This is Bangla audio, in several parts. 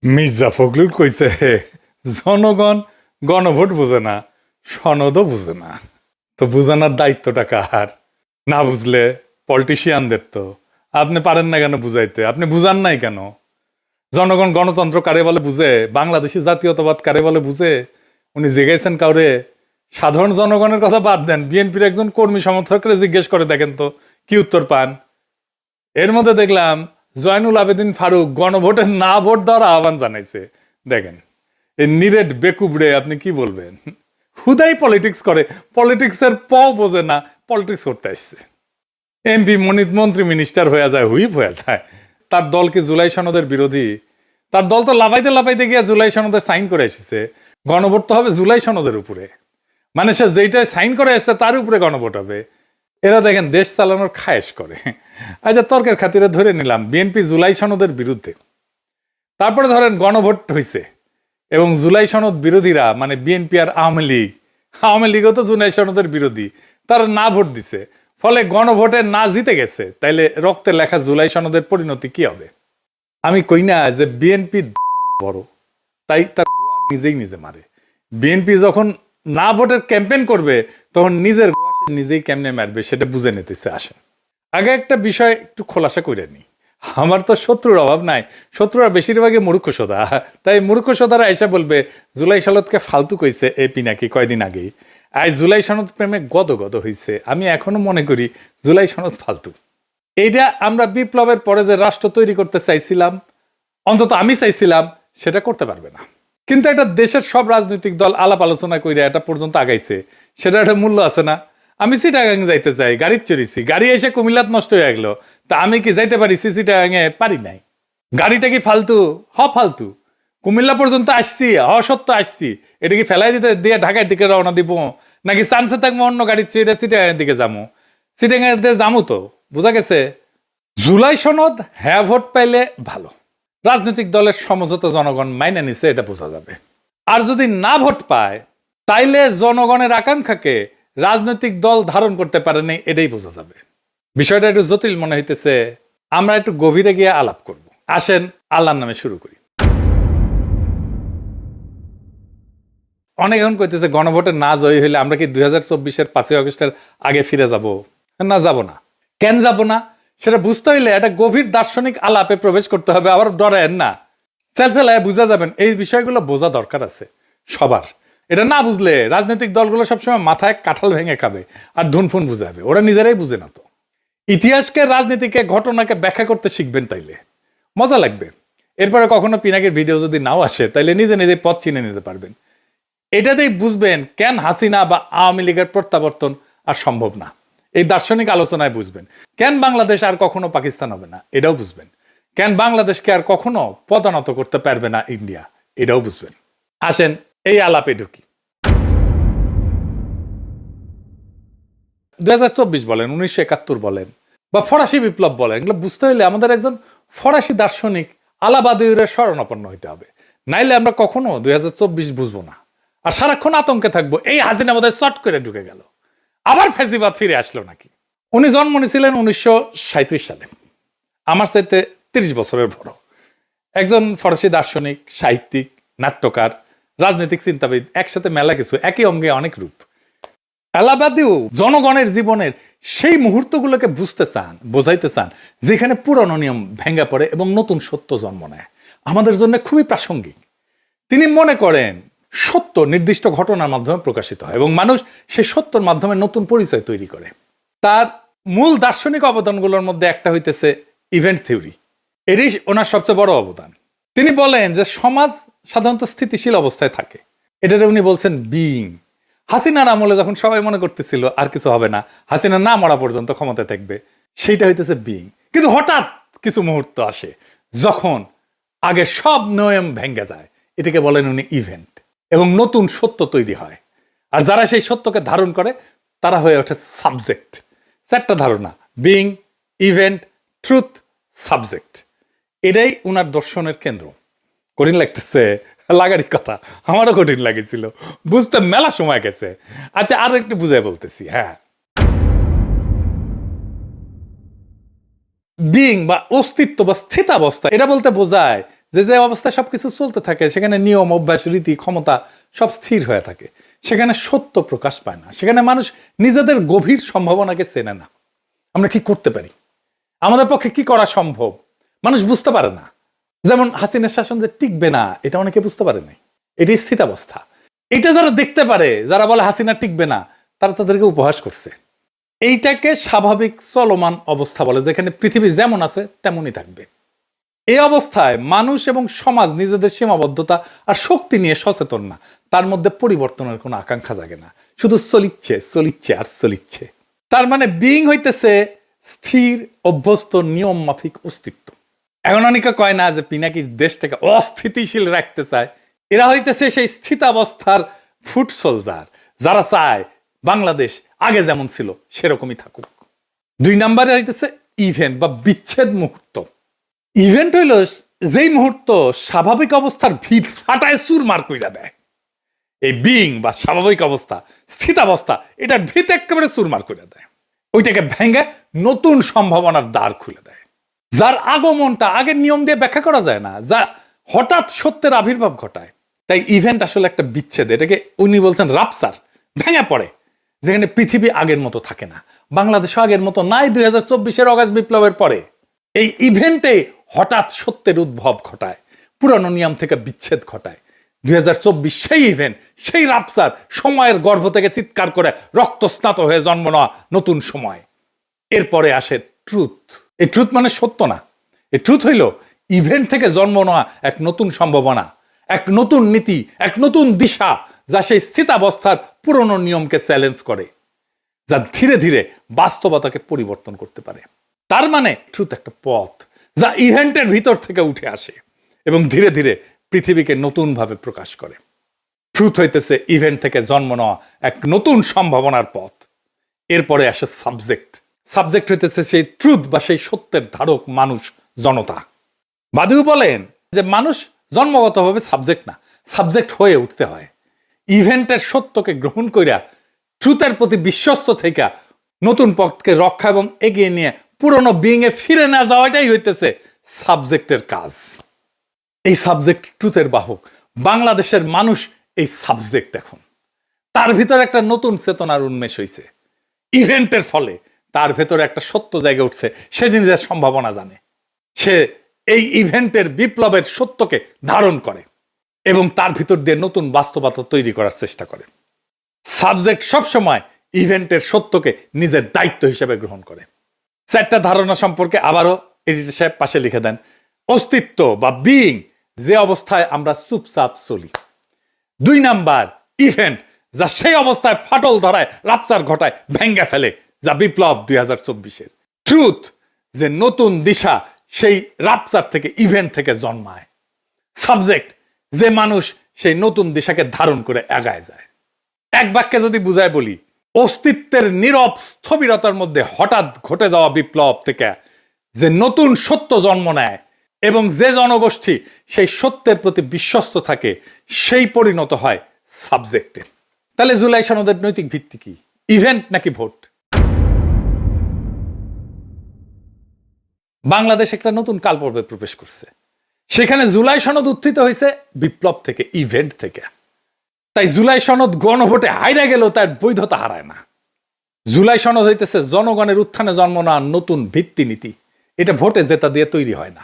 মির্জা ফখরুল কইছে জনগণ গণভোট বুঝে না, সনদও বুঝে না। তো বুঝানোর দায়িত্বটা কার? না বুঝলে পলিটিশিয়ানদের। তো আপনি পারেন না কেন বুঝাইতে? আপনি বুঝান নাই কেন? জনগণ গণতন্ত্র কারে বলে বুঝে, বাংলাদেশি জাতীয়তাবাদ কারে বলে বুঝে উনি জিজ্ঞাসেন কাউরে? সাধারণ জনগণের কথা বাদ দেন, বিএনপির একজন কর্মী সমর্থকরে জিজ্ঞেস করে দেখেন তো কি উত্তর পান। এর মধ্যে দেখলাম জয়নুল আবেদিন ফারুক গণভোটে না ভোট দেওয়ার আহ্বান জানাইছে। দেখেন এই নিরেট বেকুবড়ে আপনি কি বলবেন? হুদাই পলিটিক্স করে, পলিটিক্সের বোঝে না, পলিটিক্স করতে আসছে। এমপি মন্ত্রী মিনিস্টার হয়ে যায়, হুইপ হয়ে যায়। তার দলকে জুলাই সনদের বিরোধী? তার দল তো লাফাইতে লাফাইতে গিয়ে জুলাই সনদের সাইন করে এসেছে। গণভোট তো হবে জুলাই সনদের উপরে, মানে সে যেইটাই সাইন করে এসছে তার উপরে গণভোট হবে। এরা দেখেন দেশ চালানোর খায়েশ করে। আচ্ছা, তর্কের খাতিরে ধরে নিলাম বিএনপি জুলাই সনদের বিরুদ্ধে, তারপরে ধরেন গণভোট হয়েছে এবং জুলাই সনদ বিরোধীরা মানে বিএনপি আর আওয়ামী লীগও তো জুলাই সনদের বিরোধী, তারা না ভোট দিছে, ফলে গণভোটে না জিতে গেছে। তাইলে রক্তে লেখা জুলাই সনদের পরিণতি কি হবে? আমি কই না যে বিএনপি বড়, তাই তার নিজেই নিজে মারে। বিএনপি যখন না ভোটের ক্যাম্পেইন করবে তখন নিজের নিজেই কেমনে মারবে সেটা বুঝে নিতেছে। আসেন আগে একটা বিষয় একটু খোলাসা করে নি। আমার তো শত্রুর অভাব নাই, শত্রুরা বেশিরভাগই মূর্খ সোদা। তাই মূর্খ সোদারা এসে বলবে জুলাই সনদকে ফালতু কইছে এই পিনাকি কয়দিন আগেই। আজ জুলাই সনদ প্রেমে গদ গদ হইছে। আমি এখনো মনে করি জুলাই সনদ ফালতু। এইটা আমরা বিপ্লবের পরে যে রাষ্ট্র তৈরি করতে চাইছিলাম, অন্তত আমি চাইছিলাম, সেটা করতে পারবে না। কিন্তু একটা দেশের সব রাজনৈতিক দল আলাপ আলোচনা করে এটা পর্যন্ত আগাইছে, সেটা একটা মূল্য আছে না? আমি চিটাগাং যাইতে চাই, গাড়ি চড়িছি, গাড়ি এসে কুমিল্লাত নষ্ট হয়ে গেল, তা আমি কি যাইতে পারিছি চিটাগাঙে? পারি নাই। গাড়িটা কি ফালতু? ফালতু। কুমিল্লা পর্যন্ত আসছি, সত্য আসছি, এটা কি ফেলাই দিতে দিয়ে ঢাকার দিকে রওনা দিব, নাকি চান্সে থাকবো অন্য গাড়ি চেয়ে চিটাগাঙের দিকে যাবো? চিটাগাঙের দিকে যাবো। তো বোঝা গেছে জুলাই সনদ হ্যাঁ ভোট পাইলে ভালো, রাজনৈতিক দলের সমঝোতা জনগণ মাইনে নিছে, এটা বোঝা যাবে। আর যদি না ভোট পায় তাইলে জনগণের আকাঙ্ক্ষাকে রাজনৈতিক দল ধারণ করতে পারেনি, এটাই বোঝা যাবে। বিষয়টা একটু জটিল মনে হইতেছে, আমরা একটু গভীরে গিয়ে আলাপ করব। আসেন আল্লাহর নামে শুরু করি। অনেক এখন কইতেছে গণভোটে না জয়ী হইলে আমরা কি 2024-এর 5ই আগস্টের আগে ফিরে যাব? না, যাব না। কেন যাব না সেটা বুঝতে হইলে একটা গভীর দার্শনিক আলাপে প্রবেশ করতে হবে। আবার ডরেন না, চেলচেলায় বুঝা যাবেন। এই বিষয়গুলো বোঝা দরকার আছে সবার। এটা না বুঝলে রাজনৈতিক দলগুলো সবসময় মাথায় কাঁঠাল ভেঙে খাবে আর ধুনফুন বুঝাবে, ওরা নিজেরাই বুঝে না। তো ইতিহাসকে, রাজনীতিকে, ঘটনাকে ব্যাখ্যা করতে শিখবেন, তাইলে মজা লাগবে। এরপরে কখনো পিনাকির ভিডিও যদি নাও আসে তাইলে নিজে নিজে পথ চিনে নিতে পারবেন। এটাতেই বুঝবেন কেন হাসিনা বা আওয়ামী লীগের প্রত্যাবর্তন আর সম্ভব না। এই দার্শনিক আলোচনায় বুঝবেন কেন বাংলাদেশ আর কখনো পাকিস্তান হবে না, এটাও বুঝবেন। কেন বাংলাদেশকে আর কখনো পদানত করতে পারবে না ইন্ডিয়া, এটাও বুঝবেন। আসেন এই আলাপে ঢুকি। 2024 বলেন, 1971 বলেন, বা ফরাসি বিপ্লব বলেন, এগুলো বুঝতে হলে আমাদের একজন ফরাসি দার্শনিক আলাবাদিউরের শরণাপন্ন হইতে হবে, নাইলে আমরা কখনো 2024 বুঝবো না। আর সারাক্ষণ আতঙ্কে থাকবো এই হাসিনা বোধহয় চট করে ঢুকে গেল, আবার ফেজিবাদ ফিরে আসলো নাকি। উনি জন্ম নিয়েছিলেন 1937 সালে, আমার চাইতে 30 বছরের বড়। একজন ফরাসি দার্শনিক, সাহিত্যিক, নাট্যকার, রাজনৈতিক চিন্তাবিদ, একসাথে মেলা কিছু, একই অঙ্গে অনেক রূপ। এলাবাদিও জনগণের জীবনের সেই মুহূর্তগুলোকে বুঝতে চান, বোঝাইতে চান যেখানে পুরনো নিয়ম ভেঙে পড়ে এবং নতুন সত্য জন্ম নেয়। আমাদের জন্য খুবই প্রাসঙ্গিক। তিনি মনে করেন সত্য নির্দিষ্ট ঘটনার মাধ্যমে প্রকাশিত হয় এবং মানুষ সেই সত্যর মাধ্যমে নতুন পরিচয় তৈরি করে। তার মূল দার্শনিক অবদানগুলোর মধ্যে একটা হইতেছে ইভেন্ট থিওরি। এরই ওনার সবচেয়ে বড় অবদান। তিনি বলেন যে সমাজ সাধারণত স্থিতিশীল অবস্থায় থাকে, এটাতে উনি বলছেন বিইং। হাসিনার আমলে যখন সবাই মনে করতেছিল আর কিছু হবে না, হাসিনা না মরা পর্যন্ত ক্ষমতায় থাকবে, সেইটা হইতেছে বিইং। কিন্তু হঠাৎ কিছু মুহূর্ত আসে যখন আগে সব নিয়ম ভেঙে যায়, এটাকে বলেন উনি ইভেন্ট, এবং নতুন সত্য তৈরি হয়। আর যারা সেই সত্যকে ধারণ করে তারা হয়ে ওঠে সাবজেক্ট। চারটা ধারণা: বিইং, ইভেন্ট, ট্রুথ, সাবজেক্ট। এটাই উনার দর্শনের কেন্দ্র। কঠিন লাগতেছে? লাগারই কথা, আমারও কঠিন লাগেছিল, বুঝতে মেলা সময় গেছে। আচ্ছা, আরো একটু বুঝাই বলতেছি। হ্যাঁ, বিইং বা অস্তিত্ব বা স্থিতাবস্থা, এটা বলতে বোঝায় যে যে অবস্থায় সবকিছু চলতে থাকে সেখানে নিয়ম অভ্যাস রীতি ক্ষমতা সব স্থির হয়ে থাকে, সেখানে সত্য প্রকাশ পায় না, সেখানে মানুষ নিজেদের গভীর সম্ভাবনাকে চেনে না। আমরা কি করতে পারি, আমাদের পক্ষে কি করা সম্ভব, মানুষ বুঝতে পারে না। যেমন হাসিনার শাসন যে টিকবে না, এটা অনেকে বুঝতে পারে নাই, এটি স্থিতাবস্থা। এটা যারা দেখতে পারে, যারা বলে হাসিনা টিকবে না, তারা তাদেরকে উপহাস করছে। এইটাকে স্বাভাবিক চলমান অবস্থা বলে, যেখানে পৃথিবী যেমন আছে তেমনই থাকবে। এই অবস্থায় মানুষ এবং সমাজ নিজেদের সীমাবদ্ধতা আর শক্তি নিয়ে সচেতন না, তার মধ্যে পরিবর্তনের কোনো আকাঙ্ক্ষা জাগে না, শুধু চলিচ্ছে চলিচ্ছে আর চলিচ্ছে। তার মানে বিইং হইতেছে স্থির অভ্যস্ত নিয়ম মাফিক অস্তিত্ব। এখন অনেকে কয় না যে পিনাকি দেশটাকে অস্থিতিশীল রাখতে চায়, এরা হইতেছে সেই স্থিতাবস্থার ফুট সোলজার, যারা চায় বাংলাদেশ আগে যেমন ছিল সেরকমই থাকুক। 2 নম্বরে হইতেছে ইভেন্ট বা বিচ্ছেদ মুহূর্ত। ইভেন্ট হইল যেই মুহূর্ত স্বাভাবিক অবস্থার ভিত ফাটায় চুরমার কইরা দেয়। এই বিইং বা স্বাভাবিক অবস্থা, স্থিতাবস্থা, এটার ভিত একেবারে চুরমার করে দেয়, ওইটাকে ভেঙে নতুন সম্ভাবনার দ্বার খুলে দেয়। যার আগমনটা আগের নিয়ম দিয়ে ব্যাখ্যা করা যায় না, যা হঠাৎ সত্যের আবির্ভাব ঘটায়। তাই ইভেন্ট আসলে একটা বিচ্ছেদ, এটাকে উনি বলছেন রাপসার, ভেঙে পড়ে, যেখানে পৃথিবী আগের মতো থাকে না, বাংলাদেশ আগের মতো নাই 2024-এর অগাস্ট বিপ্লবের পরে। এই ইভেন্টে হঠাৎ সত্যের উদ্ভব ঘটায়, পুরানো নিয়ম থেকে বিচ্ছেদ ঘটায়। 2024 সেই ইভেন্ট, সেই রাপসার, সময়ের গর্ভ থেকে চিৎকার করে রক্তস্নাত হয়ে জন্ম নেওয়া নতুন সময়। এরপরে আসে ট্রুথ। এই ট্রুথ মানে সত্য না, এই ট্রুথ হইল ইভেন্ট থেকে জন্ম নেওয়া এক নতুন সম্ভাবনা, এক নতুন নীতি, এক নতুন দিশা, যা সেই স্থিতাবস্থার পুরনো নিয়মকে চ্যালেঞ্জ করে, যা ধীরে ধীরে বাস্তবতাকে পরিবর্তন করতে পারে। তার মানে ট্রুথ একটা পথ, যা ইভেন্টের ভিতর থেকে উঠে আসে এবং ধীরে ধীরে পৃথিবীকে নতুনভাবে প্রকাশ করে। ট্রুথ হইতেছে ইভেন্ট থেকে জন্ম নেওয়া এক নতুন সম্ভাবনার পথ। এরপরে আসে সাবজেক্ট। সাবজেক্ট হইতেছে সেই ট্রুথ বা সেই সত্যের ধারক, মানুষ, জনতা। বাদিউ বলেন যে মানুষ জন্মগতভাবে সাবজেক্ট না, সাবজেক্ট হয়ে উঠতে হয়। ইভেন্টের সত্যকে গ্রহণ কইরা ট্রুথের প্রতি বিশ্বস্ত থেকে নতুন পথকে রক্ষা এবং এগিয়ে নিয়ে পুরনো বিইং এ ফিরে না যাওয়াটাই হইতেছে সাবজেক্টের কাজ। এই সাবজেক্ট ট্রুথের বাহক, বাংলাদেশের মানুষ এই সাবজেক্ট। এখন তার ভিতরে একটা নতুন চেতনার উন্মেষ হইছে ইভেন্টের ফলে, তার ভেতরে একটা সত্য জায়গা উঠছে, সে জিনিসের সম্ভাবনা জানে, সে এই ইভেন্টের বিপ্লবের সত্যকে ধারণ করে এবং তার ভিতর দিয়ে নতুন বাস্তবতা তৈরি করার চেষ্টা করে। সাবজেক্ট সবসময় ইভেন্টের সত্যকে নিজের দায়িত্ব হিসেবে গ্রহণ করে। 4টা ধারণা সম্পর্কে আবারও এডিটর সাহেব পাশে লিখে দেন। অস্তিত্ব বা বিইং, যে অবস্থায় আমরা চুপচাপ চলি। 2 নাম্বার ইভেন্ট, যা সেই অবস্থায় ফাটল ধরায়, রাপচার ঘটায়, ভেঙ্গে ফেলে, যা বিপ্লব 2024-এর। ট্রুথ, যে নতুন দিশা সেই রাপচার থেকে, ইভেন্ট থেকে জন্মায়। সাবজেক্ট, যে মানুষ সেই নতুন দিশাকে ধারণ করে আগায় যায়। এক বাক্যে যদি বুঝায় বলি, অস্তিত্বের নীরব স্থবিরতার মধ্যে হঠাৎ ঘটে যাওয়া বিপ্লব থেকে যে নতুন সত্য জন্ম নেয় এবং যে জনগোষ্ঠী সেই সত্যের প্রতি বিশ্বস্ত থাকে, সেই পরিণত হয় সাবজেক্টে। তাহলে জুলাই সনদের নৈতিক ভিত্তি কি, ইভেন্ট নাকি ভোট? বাংলাদেশ একটা নতুন কালপর্বে প্রবেশ করছে, সেখানে জুলাই সনদ উত্থিত হয়েছে বিপ্লব থেকে, ইভেন্ট থেকে। তাই জুলাই সনদ গণভোটে হাইরা গেলেও তার বৈধতা হারায় না। জুলাই সনদ হইতেছে জনগণের উত্থানে জন্ম নেওয়া নতুন ভিত্তিনীতি। এটা ভোটে জেতা দিয়ে তৈরি হয় না।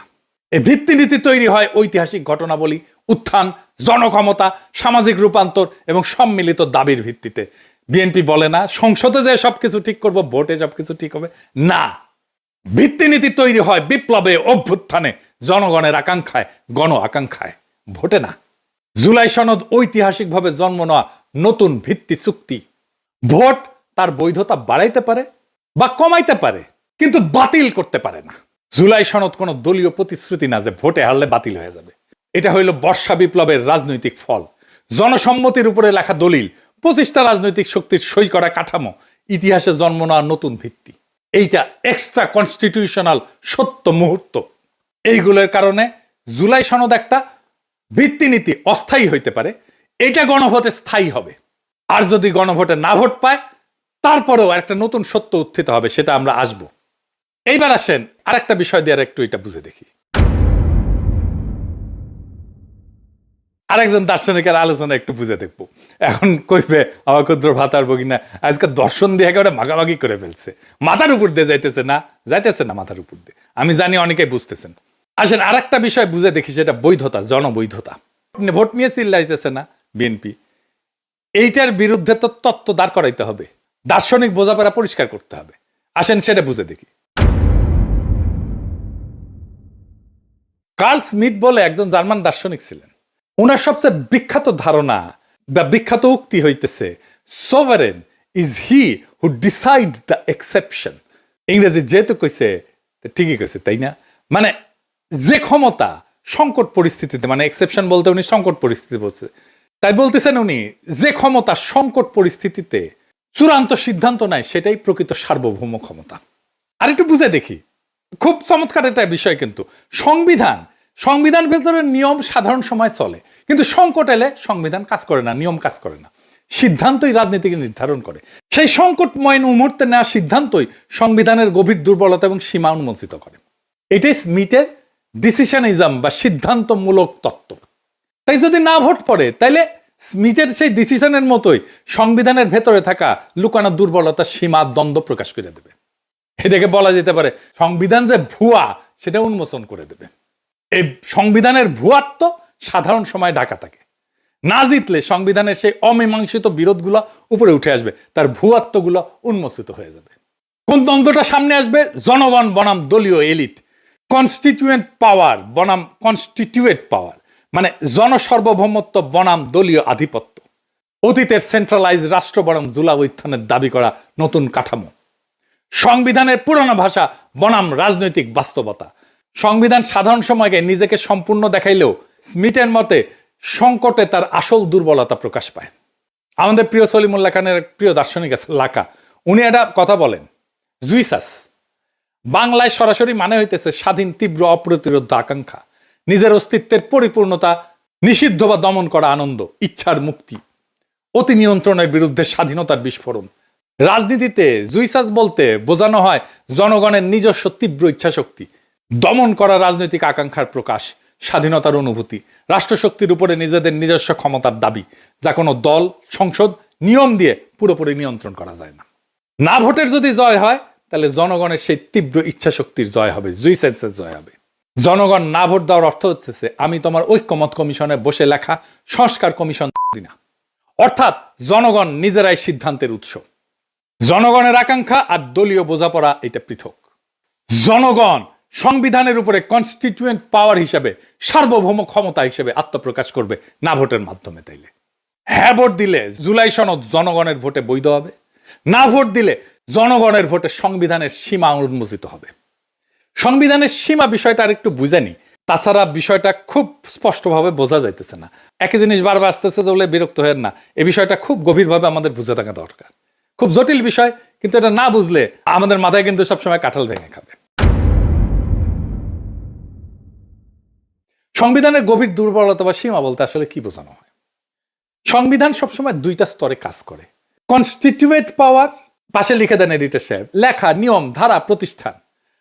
এই ভিত্তিনীতি তৈরি হয় ঐতিহাসিক ঘটনাবলী, উত্থান, জনক্ষমতা, সামাজিক রূপান্তর এবং সম্মিলিত দাবির ভিত্তিতে। বিএনপি বলে না সংসদে যে সবকিছু ঠিক করব, ভোটে সবকিছু ঠিক হবে না। ভিত্তিনীতি তৈরি হয় বিপ্লবে, অভ্যুত্থানে, জনগণের আকাঙ্ক্ষায়, গণ আকাঙ্ক্ষায়, ভোটে না। জুলাই সনদ ঐতিহাসিকভাবে জন্ম নেওয়া নতুন ভিত্তি চুক্তি। ভোট তার বৈধতা বাড়াইতে পারে বা কমাইতে পারে, কিন্তু বাতিল করতে পারে না। জুলাই সনদ কোনো দলীয় প্রতিশ্রুতি না যে ভোটে হারলে বাতিল হয়ে যাবে। এটা হইল বর্ষা বিপ্লবের রাজনৈতিক ফল, জনসম্মতির উপরে লেখা দলিল, 25টা রাজনৈতিক শক্তির সই করা কাঠামো, ইতিহাসে জন্ম নেওয়া নতুন ভিত্তি। এইটা এক্সট্রা কনস্টিটিউশনাল সত্য মুহূর্ত। এইগুলোর কারণে জুলাই সনদ একটা ভিত্তিনীতি অস্থায়ী হইতে পারে, এটা গণভোটে স্থায়ী হবে। আর যদি গণভোটে না ভোট পায়, তারপরেও একটা নতুন সত্য উত্থিত হবে, সেটা আমরা আসব। এইবার আসেন আরেকটা বিষয় দিয়ে একটু এটা বুঝে দেখি। আরেকজন দার্শনিকের আলোচনা একটু বুঝে দেখবো। এখন কইবে আমার ক্ষুদ্র ভাতার বগিনা আজকে দর্শন দিয়ে একেবারে মাগামাগি করে ফেলছে, মাথার উপর দিয়ে যাইতেছে না মাথার উপর দিয়ে। আমি জানি অনেকেই বুঝতেছেন। আসেন আর একটা বিষয় বুঝে দেখি, সেটা বৈধতা, জনবৈধতা। ভোট নিয়ে চিল্লাইতেছে না বিএনপি, এইটার বিরুদ্ধে তো তত্ত্ব দাঁড় করাইতে হবে, দার্শনিক বোঝাপড়া পরিষ্কার করতে হবে। আসেন সেটা বুঝে দেখি। কার্ল স্মিথ বলে একজন জার্মান দার্শনিক ছিলেন। ওনার সবচেয়ে বিখ্যাত ধারণা বা বিখ্যাত উক্তি হইতেছে, sovereign is he who decide the exception. ইংরেজি যেহেতু কইছে ঠিকই কইছে, তাই না? মানে যে ক্ষমতা সংকট পরিস্থিতিতে, মানে এক্সেপশন বলতে উনি সংকট পরিস্থিতি বলছে, তাই বলতেছেন উনি যে ক্ষমতা সংকট পরিস্থিতিতে চূড়ান্ত সিদ্ধান্ত নেয় সেটাই প্রকৃত সার্বভৌম ক্ষমতা। আর একটু বুঝে দেখি, খুব চমৎকার একটা বিষয়। কিন্তু সংবিধান ভেতরে নিয়ম সাধারণ সময় চলে, কিন্তু সংকট এলে সংবিধান কাজ করে না, নিয়ম কাজ করে না, সিদ্ধান্তই রাজনীতিকে নির্ধারণ করে। সেই সংকটময় মুহূর্তে নেওয়া সিদ্ধান্তই সংবিধানের গভীর দুর্বলতা এবং সীমা উন্মোচিত করে। এটাই স্মিথের ডিসিশনিজম বা সিদ্ধান্তমূলক তত্ত্ব। তাই যদি না ভোট পড়ে, তাইলে স্মিথের সেই ডিসিশনের মতোই সংবিধানের ভেতরে থাকা লুকানো দুর্বলতা, সীমা, দ্বন্দ্ব প্রকাশ করে দেবে। এটাকে বলা যেতে পারে সংবিধান যে ভুয়া সেটা উন্মোচন করে দেবে। এই সংবিধানের ভুয়াত্ব সাধারণ সময় ঢাকা থাকে, না জিতলে সংবিধানের সেই অমীমাংসিত বিরোধগুলো উপরে উঠে আসবে, তার ভুয়াত্বগুলো উন্মোচিত হয়ে যাবে। কোন দ্বন্দ্বটা সামনে আসবে? জনগণ বনাম দলীয় এলিট, কনস্টিটিউয়েন্ট পাওয়ার বনাম কনস্টিটিউয়েট পাওয়ার, মানে জনসার্বভৌমত্ব বনাম দলীয় আধিপত্য, অতীতের সেন্ট্রালাইজ রাষ্ট্র বনাম জুলাই উত্থানের দাবি করা নতুন কাঠামো, সংবিধানের পুরনো ভাষা বনাম রাজনৈতিক বাস্তবতা। সংবিধান সাধারণ সময়কে নিজেকে সম্পূর্ণ দেখাইলেও স্মিথের মতে সংকটে তার আসল দুর্বলতা প্রকাশ পায়। আমাদের প্রিয় সলিমুল্লাহ খানের প্রিয় দার্শনিক আছে লাকা, উনি একটা কথা বলেন, জুইসাস বাংলায় সরাসরি মানে হইতেছে স্বাধীন, তীব্র, অপ্রতিরোধ আকাঙ্ক্ষা, নিজের অস্তিত্বের পরিপূর্ণতা নিষিদ্ধ বা দমন করা আনন্দ, ইচ্ছার মুক্তি, অতি নিয়ন্ত্রণের বিরুদ্ধে স্বাধীনতার বিস্ফোরণ। রাজনীতিতে জুইসাস বলতে বোঝানো হয় জনগণের নিজস্ব তীব্র ইচ্ছা শক্তি, দমন করা রাজনৈতিক আকাঙ্ক্ষার প্রকাশ, স্বাধীনতার অনুভূতি, রাষ্ট্রশক্তির উপরে নিজেদের নিজস্ব ক্ষমতার দাবি, যা কোনো দল, সংসদ, নিয়ম দিয়ে পুরোপুরি নিয়ন্ত্রণ করা যায় না। না ভোটের যদি জয় হয়, তাহলে জনগণের সেই তীব্র ইচ্ছা শক্তির জয় হবে, জুইসাসের জয় হবে। জনগণ না ভোট দেওয়ার অর্থ হচ্ছে আমি তোমার ঐক্যমত কমিশনে বসে লেখা সংস্কার কমিশন দিনা, অর্থাৎ জনগণ নিজেরাই সিদ্ধান্তের উৎস। জনগণের আকাঙ্ক্ষা আর দলীয় বোঝাপড়া এটা পৃথক। জনগণ সংবিধানের উপরে কনস্টিটিউয়েন্ট পাওয়ার হিসেবে, সার্বভৌম ক্ষমতা হিসেবে আত্মপ্রকাশ করবে না ভোটের মাধ্যমে। তাইলে হ্যাঁ ভোট দিলে জুলাই সনদ জনগণের ভোটে বৈধ হবে, না ভোট দিলে জনগণের ভোটে সংবিধানের সীমা উন্মোচিত হবে। সংবিধানের সীমা বিষয়টা আর একটু বুঝেনি, তাছাড়া বিষয়টা খুব স্পষ্টভাবে বোঝা যাইতেছে না। একই জিনিস বারবার আসতেছে, বলে বিরক্ত হয়ে না, এই বিষয়টা খুব গভীরভাবে আমাদের বুঝে থাকা দরকার। খুব জটিল বিষয়, কিন্তু এটা না বুঝলে আমাদের মাথায় কিন্তু সবসময় কাঁঠাল ভেঙে খাবে। সংবিধানের গভীর দুর্বলতা বা সীমা বলতে আসলে কি বোঝানো হয়? সংবিধান সবসময় দুইটা স্তরে কাজ করে। কনস্টিটিউয়েন্ট পাওয়ার, পাশে লিখে দেন এডিটর সাহেব, লেখা, নিয়ম, ধারা, প্রতিষ্ঠান।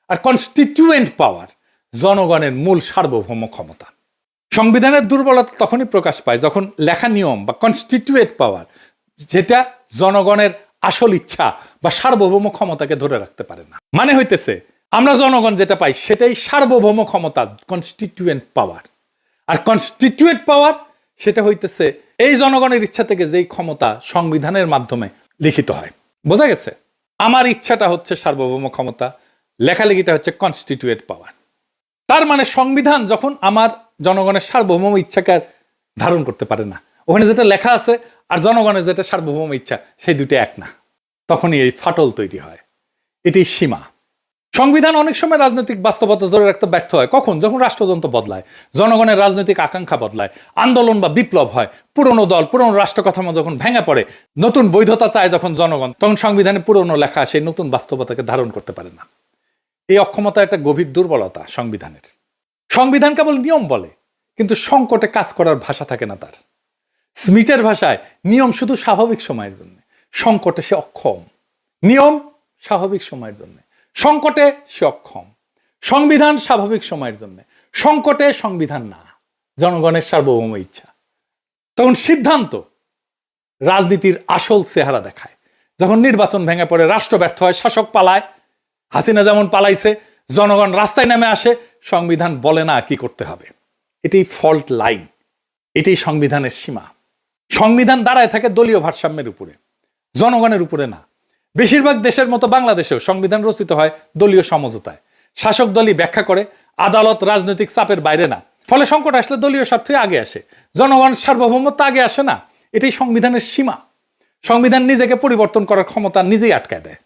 আর কনস্টিটিউয়েন্ট পাওয়ার, জনগণের মূল সার্বভৌম ক্ষমতা। সংবিধানের দুর্বলতা তখনই প্রকাশ পায় যখন লেখা নিয়ম বা কনস্টিটিউয়েন্ট পাওয়ার, যেটা জনগণের আসল ইচ্ছা বা সার্বভৌম ক্ষমতাকে ধরে রাখতে পারে না। মানে হইতেছে আমরা জনগণ যেটা পাই সেটাই সার্বভৌম ক্ষমতা, কনস্টিটিউয়েন্ট পাওয়ার। আর কনস্টিটিউয়েন্ট পাওয়ার সেটা হইতেছে এই জনগণের ইচ্ছা থেকে যেই ক্ষমতা সংবিধানের মাধ্যমে লিখিত হয়। বোঝা গেছে? আমার ইচ্ছাটা হচ্ছে সার্বভৌম ক্ষমতা, লেখালেখিটা হচ্ছে কনস্টিটিউয়েন্ট পাওয়ার। তার মানে সংবিধান যখন আমার জনগণের সার্বভৌম ইচ্ছাকে ধারণ করতে পারে না, ওখানে যেটা লেখা আছে আর জনগণের যেটা সার্বভৌম ইচ্ছা, সেই দুটো এক না, তখনই এই ফাটল তৈরি হয়। এটি সীমা। সংবিধান অনেক সময় রাজনৈতিক বাস্তবতা ধরে রাখতে ব্যর্থ হয়। কখন? যখন রাষ্ট্রযন্ত্র বদলায়, জনগণের রাজনৈতিক আকাঙ্ক্ষা বদলায়, আন্দোলন বা বিপ্লব হয়, পুরনো দল, পুরনো রাষ্ট্র কাঠামো যখন ভেঙে পড়ে, নতুন বৈধতা চায় যখন জনগণ, তখন সংবিধানে পুরনো লেখা সেই নতুন বাস্তবতাকে ধারণ করতে পারে না। এই অক্ষমতা একটা গভীর দুর্বলতা সংবিধানের। সংবিধান কেবল নিয়ম বলে, কিন্তু সংকটে কাজ করার ভাষা থাকে না তার। স্মিথের ভাষায় নিয়ম শুধু স্বাভাবিক সময়ের জন্য, সংকটে সে অক্ষম। নিয়ম স্বাভাবিক সময়ের জন্য, সংকটে সে অক্ষম। সংবিধান স্বাভাবিক সময়ের জন্য, সংকটে সংবিধান না, জনগণের সার্বভৌম ইচ্ছা। তখন সিদ্ধান্ত রাজনীতির আসল চেহারা দেখায়। যখন নির্বাচন ভেঙে পড়ে, রাষ্ট্র ব্যর্থ হয়, শাসক পালায়, হাসিনা যেমন পালাইছে, জনগণ রাস্তায় নেমে আসে, সংবিধান বলে না কি করতে হবে। এটাই ফল্ট লাইন, এটাই সংবিধানের সীমা। সংবিধান দাঁড়ায় থাকে দলীয় ভারসাম্যের উপরে, জনগণের উপরে না। বেশিরভাগ দেশের মতো বাংলাদেশেও সংবিধান রচিত হয় দলীয় সমঝোতায়। শাসক দলই ব্যাখ্যা করে, আদালত রাজনৈতিক চাপের বাইরে না। ফলে সংকট আসলে দলীয় স্বার্থই আগে আসে, জনগণের সার্বভৌমত্ব আগে আসে না। এটাই সংবিধানের সীমা। সংবিধান নিজেকে পরিবর্তন করার ক্ষমতা নিজেই আটকায় দেয়।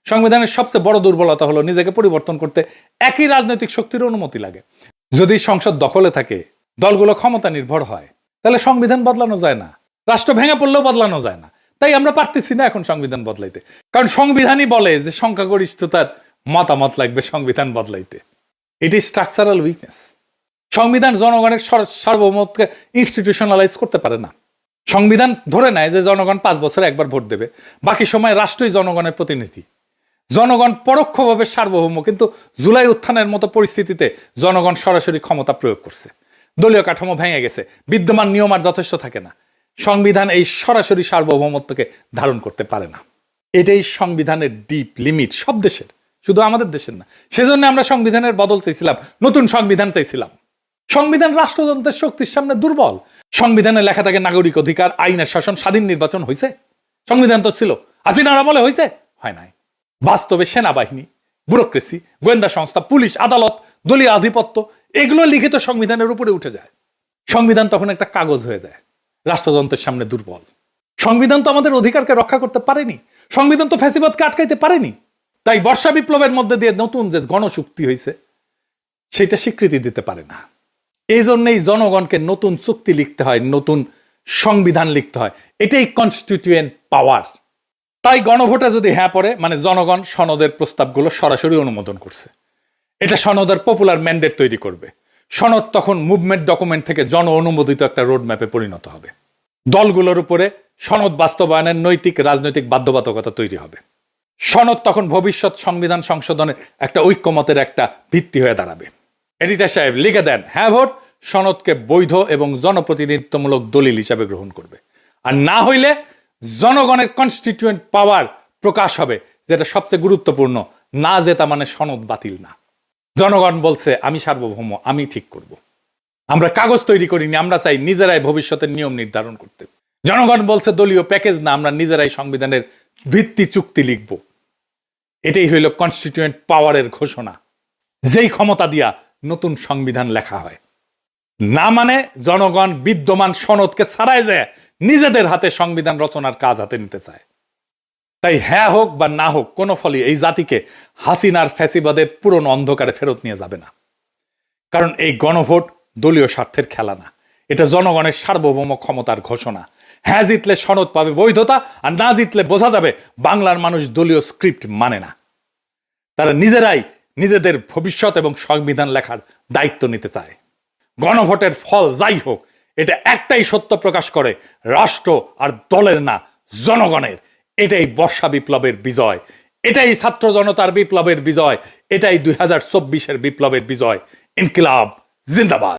সংবিধানের সবচেয়ে বড় দুর্বলতা হলো নিজেকে পরিবর্তন করতে একই রাজনৈতিক শক্তির অনুমতি লাগে। যদি সংসদ দখলে থাকে, দলগুলো ক্ষমতা নির্ভর হয়, তাহলে সংবিধান বদলানো যায় না, রাষ্ট্র ভেঙে পড়লেও বদলানো যায় না। তাই আমরা পারতেছি না এখন সংবিধান বদলাইতে, কারণ সংবিধানই বলে যে সংখ্যাগরিষ্ঠতার মতামত লাগবে সংবিধান বদলাইতে। এটি স্ট্রাকচারাল উইকনেস। সংবিধান জনগণের সার্বভৌমত্বকে ইনস্টিটিউশনালাইজ করতে পারে না। সংবিধান ধরে নেয় যে জনগণ 5 বছরে একবার ভোট দেবে, বাকি সময় রাষ্ট্রই জনগণের প্রতিনিধি। জনগণ পরোক্ষভাবে সার্বভৌম, কিন্তু জুলাই উত্থানের মতো পরিস্থিতিতে জনগণ সরাসরি ক্ষমতা প্রয়োগ করছে। দলীয় কাঠামো ভেঙে গেছে, বিদ্যমান নিয়ম আর যথেষ্ট থাকে না। সংবিধান এই সরাসরি সার্বভৌমত্বকে ধারণ করতে পারে না। এটাই সংবিধানের ডিপ লিমিট, সব দেশের, শুধু আমাদের দেশের না। সেজন্য আমরা সংবিধানের বদল চাইছিলাম, নতুন সংবিধান চাইছিলাম। সংবিধান রাষ্ট্রযন্ত্রের শক্তির সামনে দুর্বল। সংবিধানে লেখা থাকে নাগরিক অধিকার, আইনের শাসন, স্বাধীন নির্বাচন। হয়েছে? সংবিধান তো ছিল, হাসিনার আমলে হয়েছে? হয় নাই। বাস্তবে সেনাবাহিনী, ব্যুরোক্রেসি, গোয়েন্দা সংস্থা, পুলিশ, আদালত, দলীয় আধিপত্য, এগুলো লিখিত সংবিধানের উপরে উঠে যায়। সংবিধান তখন একটা কাগজ হয়ে যায়, রাষ্ট্রযন্ত্রের সামনে দুর্বল। সংবিধান তো আমাদের অধিকারকে রক্ষা করতে পারেনি, সংবিধান তো ফ্যাসিবাদকে আটকাইতে পারেনি। তাই বর্ষা বিপ্লবের মধ্যে দিয়ে নতুন যে গণচুক্তি হয়েছে, সেটা স্বীকৃতি দিতে পারে না। এই জন্যই জনগণকে নতুন চুক্তি লিখতে হয়, নতুন সংবিধান লিখতে হয়। এটাই কনস্টিটিউয়েন্ট পাওয়ার। তাই গণভোটে যদি হ্যাঁ পড়ে, মানে জনগণ সনদের প্রস্তাবগুলো সরাসরি অনুমোদন করছে, এটা সনদের পপুলার ম্যান্ডেট তৈরি করবে। সনদ তখন মুভমেন্ট ডকুমেন্ট থেকে জন অনুমোদিত একটা রোড ম্যাপে পরিণত হবে। দলগুলোর উপরে সনদ বাস্তবায়নের নৈতিক রাজনৈতিক বাধ্যবাধকতা তৈরি হবে। সনদ তখন ভবিষ্যৎ সংবিধান সংশোধনের একটা ঐক্যমতের একটা ভিত্তি হয়ে দাঁড়াবে। এডিটর সাহেব লিখে দেন, হ্যাঁ ভোট সনদকে বৈধ এবং জনপ্রতিনিধিত্বমূলক দলিল হিসাবে গ্রহণ করবে। আর না হইলে জনগণের কনস্টিটিউয়েন্ট পাওয়ার প্রকাশ হবে, যেটা সবচেয়ে গুরুত্বপূর্ণ। না জেতা মানে সনদ বাতিল না। জনগণ বলছে আমি সার্বভৌম, আমি ঠিক করব। আমরা কাগজ তৈরি করিনি, আমরা চাই নিজেরাই ভবিষ্যতের নিয়ম নির্ধারণ করতে। জনগণ বলছে দলীয় প্যাকেজ না, আমরা নিজেরাই সংবিধানের ভিত্তি চুক্তি লিখব। এটাই হইল কনস্টিটিউয়েন্ট পাওয়ারের ঘোষণা, যেই ক্ষমতা দিয়া নতুন সংবিধান লেখা হয়। না মানে জনগণ বিদ্যমান সনদকে ছাড়াই যায় নিজেদের হাতে সংবিধান রচনার কাজ হাতে নিতে চায়। তাই হ্যাঁ হোক বা না হোক, কোনো ফলই এই জাতিকে হাসিনার ফ্যাসিবাদের পুরনো অন্ধকারে ফেরত নিয়ে যাবে না। কারণ এই গণভোট দলীয় স্বার্থের খেলা না, এটা জনগণের সার্বভৌম ক্ষমতার ঘোষণা। হ্যাঁ জিতলে সনদ পাবে বৈধতা, আর না জিতলে বোঝা যাবে বাংলার মানুষ দলীয় স্ক্রিপ্ট মানে না। তারা নিজেরাই নিজেদের ভবিষ্যৎ এবং সংবিধান লেখার দায়িত্ব নিতে চায়। গণভোটের ফল যাই হোক, এটা একটাই সত্য প্রকাশ করে, রাষ্ট্র আর দলের না, জনগণের। এটাই বর্ষা বিপ্লবের বিজয়, এটাই ছাত্র জনতার বিপ্লবের বিজয়, এটাই 2024-এর বিপ্লবের বিজয়। ইনকিলাব জিন্দাবাদ।